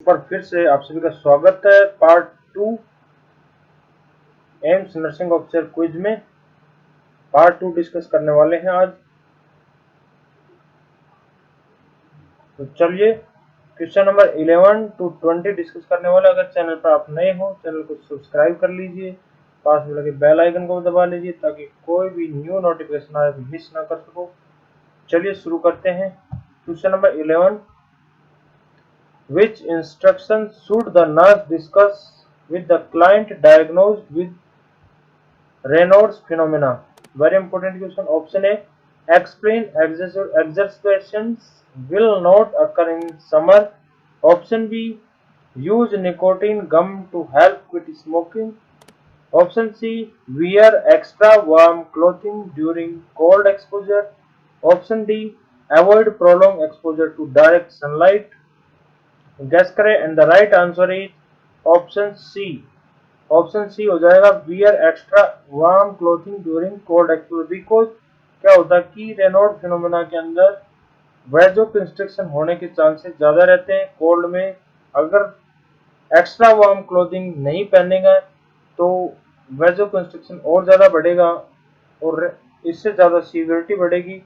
पर फिर से आप सभी का स्वागत है part 2 AIIMS nursing officer quiz में। पार्ट 2 डिस्कस करने वाले हैं आज। तो चलिए क्वेश्चन नंबर 11 to 20 डिस्कस करने वाले। अगर चैनल पर आप नए हो चैनल को सब्सक्राइब कर लीजिए, पास में लगे बेल आइकन को दबा लीजिए ताकि कोई भी न्यू नोटिफिकेशन आए मिस ना कर सको। चलिए शुरू करते हैं। Question number 11, which instruction should the nurse discuss with the client diagnosed with Raynaud's phenomena? Very important question. Option A, explain exacerbations will not occur in summer. Option B, use nicotine gum to help quit smoking. Option C, wear extra warm clothing during cold exposure. Option D, avoid prolonged exposure to direct sunlight. Guess करें and the right answer is option C. Option C हो जाएगा, wear extra warm clothing during cold exposure. Because क्या होता है कि Reynold phenomena के अंदर वेजो construction होने के चांसेस ज्यादा रहते हैं कोल्ड में। अगर एक्स्ट्रा वार्म क्लोथिंग नहीं पहनेगा तो वेजो कंस्ट्रक्शन और ज्यादा बढ़ेगा और इससे ज्यादा सीवियरिटी बढ़ेगी।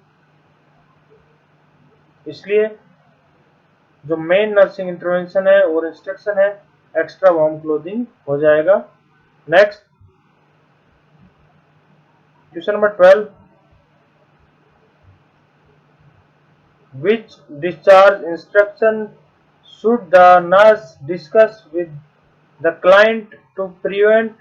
इसलिए जो मेन नर्सिंग इंटरवेंशन है और इंस्ट्रक्शन है, एक्स्ट्रा वार्म क्लोथिंग हो जाएगा। Next question number 12, which discharge instruction should the nurse discuss with the client to prevent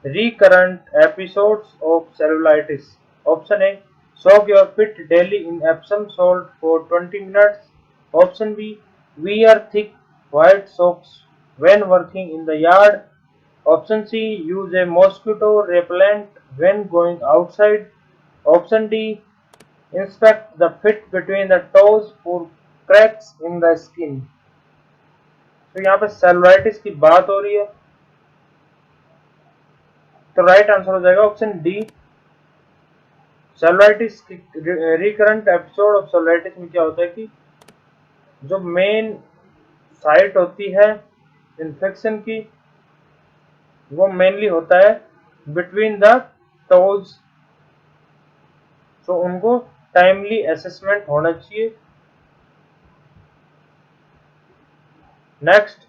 recurrent episodes of cellulitis? Option A, soak your feet daily in Epsom salt for 20 minutes. Option B, wear thick white socks when working in the yard. Option C, use a mosquito repellent when going outside. Option D, inspect the fit between the toes for cracks in the skin. तो यहाँ पे cellulitis की बात हो रही है, तो right answer हो जाएगा ऑप्शन डी। सेलुलाइटिस की रिकरेंट एपिसोड ऑफ सेलुलाइटिस में क्या होता है कि जो मेन साइट होती है इन्फेक्शन की वो मेनली होता है बिटवीन द टोज, तो उनको टाइमली असेसमेंट होना चाहिए। Next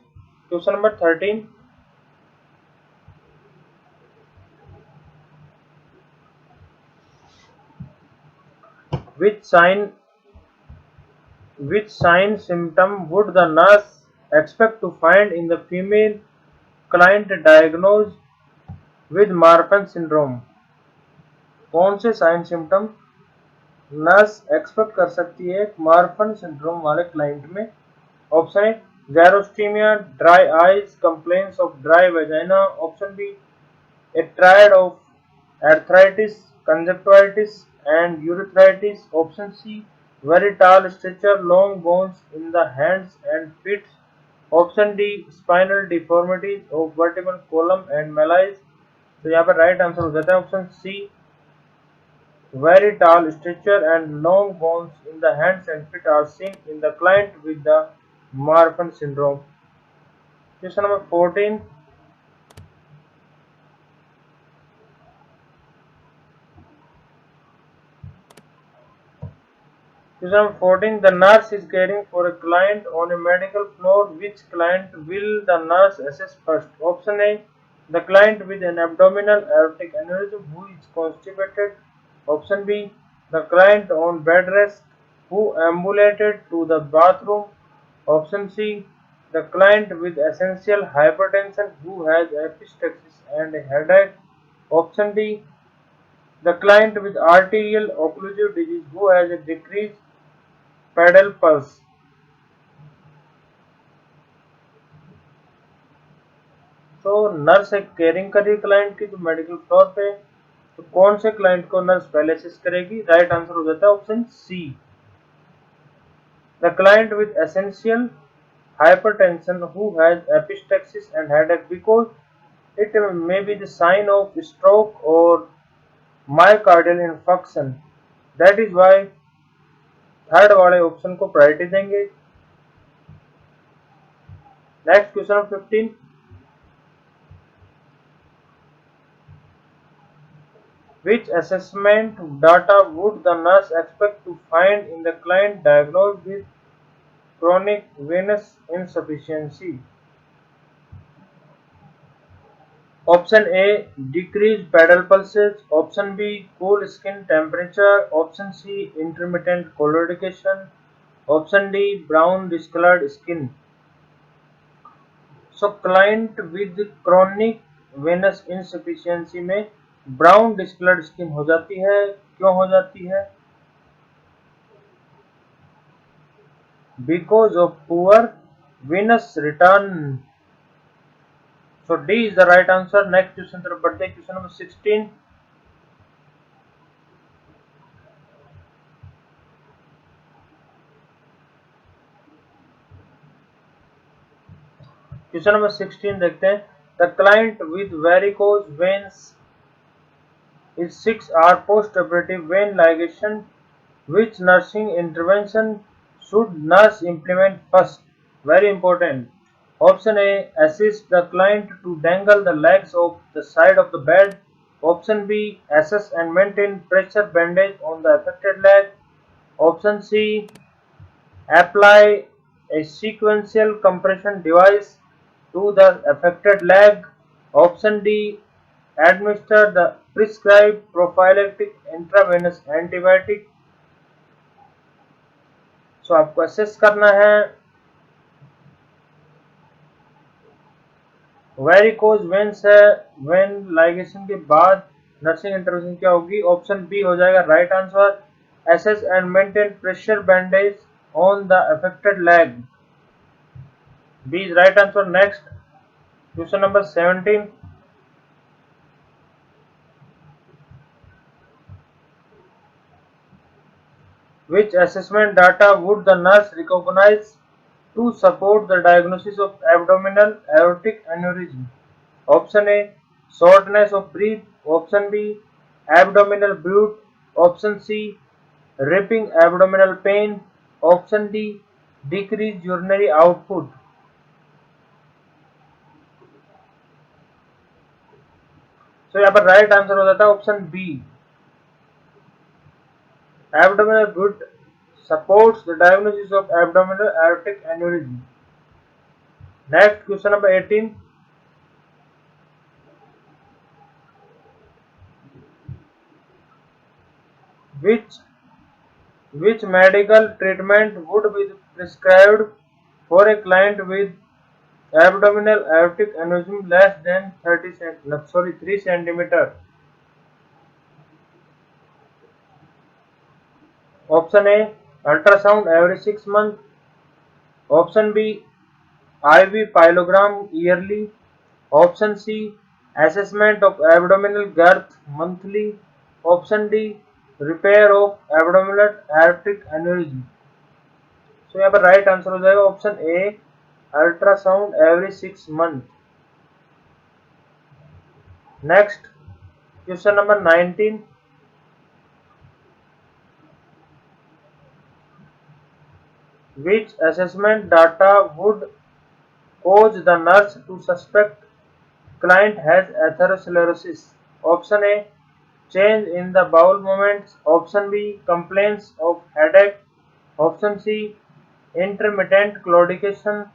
question number 13, which sign symptom would the nurse expect to find in the female client diagnosed with Marfan syndrome? कौन से साइन सिम्टम नर्स एक्सपेक्ट कर सकती है मार्फन सिंड्रोम वाले क्लाइंट में? Option A, xerostomia, dry eyes, complaints of dry vagina. Option B, a triad of arthritis, conjunctivitis and urethritis. Option C, very tall stature, long bones in the hands and feet. Option D, spinal deformities of vertebral column and malaise. तो यहाँ पर right answer हो जाता है option C, very tall stature and long bones in the hands and feet are seen in the client with the Marfan syndrome. Question number 14, the nurse is caring for a client on a medical floor. Which client will the nurse assess first? Option A, the client with an abdominal aortic aneurysm who is constipated. Option B, the client on bed rest who ambulated to the bathroom. Option C, the client with essential hypertension who has epistaxis and a headache. Option D, the client with arterial occlusive disease who has a decreased pedal pulse. तो nurse एक caring कर रही client की जो medical floor पे, तो कौन से क्लाइंट को नर्स पहले असिस्ट करेगी? राइट आंसर हो जाता है option C, the client with essential hypertension who has epistaxis and headache because it may be the sign of stroke or myocardial infarction. That is why third वाले option को priority देंगे। Next question number 15. Which assessment data would the nurse expect to find in the client diagnosed with chronic venous insufficiency? Option A, decreased pedal pulses. Option B, cool skin temperature. Option C, intermittent claudication. Option D, brown discolored skin. So client with chronic venous insufficiency में brown discoloured skin हो जाती है. क्यों हो जाती है? Because of poor venous return. So D is the right answer. Next question तरफ बढ़ते हैं. Question number 16. Question number 16 देखते हैं. The client with varicose veins is 6 hour post-operative vein ligation. Which nursing intervention should nurse implement first? Very important. Option A, assist the client to dangle the legs of the side of the bed. Option B, assess and maintain pressure bandage on the affected leg. Option C, apply a sequential compression device to the affected leg. Option D, administer the prescribed prophylactic intravenous antibiotic. सो आपको assess करना है varicose veins है. When ligation के बाद nursing intervention क्या होगी? Option B हो जाएगा right answer. Assess and maintain pressure bandage on the affected leg. B is right answer. Next question number 17. Which assessment data would the nurse recognize to support the diagnosis of abdominal aortic aneurysm? Option A, shortness of breath. Option B, abdominal bruit. Option C, ripping abdominal pain. Option D, decreased urinary output. तो यहाँ पर right answer हो जाता है option B. Abdominal bruit supports the diagnosis of abdominal aortic aneurysm. Next question number 18. Which medical treatment would be prescribed for a client with abdominal aortic aneurysm less than 3 centimeter? Option A, ultrasound every 6 months. Option B, IV pyelogram yearly. Option C, assessment of abdominal girth monthly. Option D, repair of abdominal aortic aneurysm. So यहाँ पर right answer हो जाएगा option A, ultrasound every 6 month. Next question number 19. Which assessment data would cause the nurse to suspect client has atherosclerosis? Option A, change in the bowel movements. Option B, complaints of headache. Option C, intermittent claudication.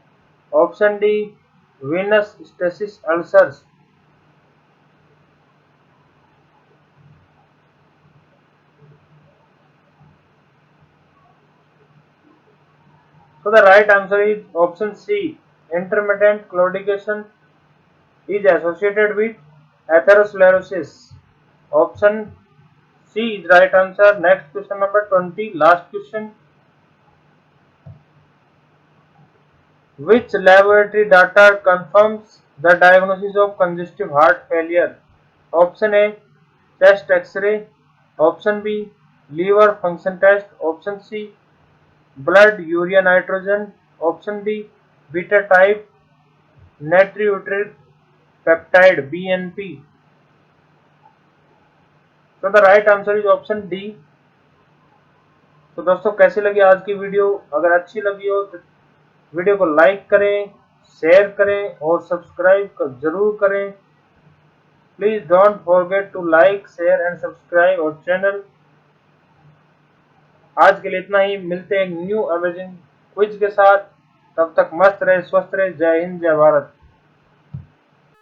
Option D, venous stasis ulcers. So the right answer is option C. Intermittent claudication is associated with atherosclerosis. Option C is right answer. Next question number 20. Last question. Which laboratory data confirms the diagnosis of congestive heart failure? Option A, chest X-ray. Option B, liver function test. Option C, blood urea nitrogen. Option D, beta type natriuretic peptide BNP. So the right answer is option D. तो दोस्तों कैसी लगी आज की video? अगर अच्छी लगी हो तो वीडियो को लाइक करें, शेयर करें और सब्सक्राइब जरूर करें। Please don't forget to like, share and subscribe और चैनल। आज के लिए इतना ही, मिलते हैं एक न्यू अमेजिंग क्विज के साथ। तब तक मस्त रहे, स्वस्थ रहे। जय हिंद, जय भारत।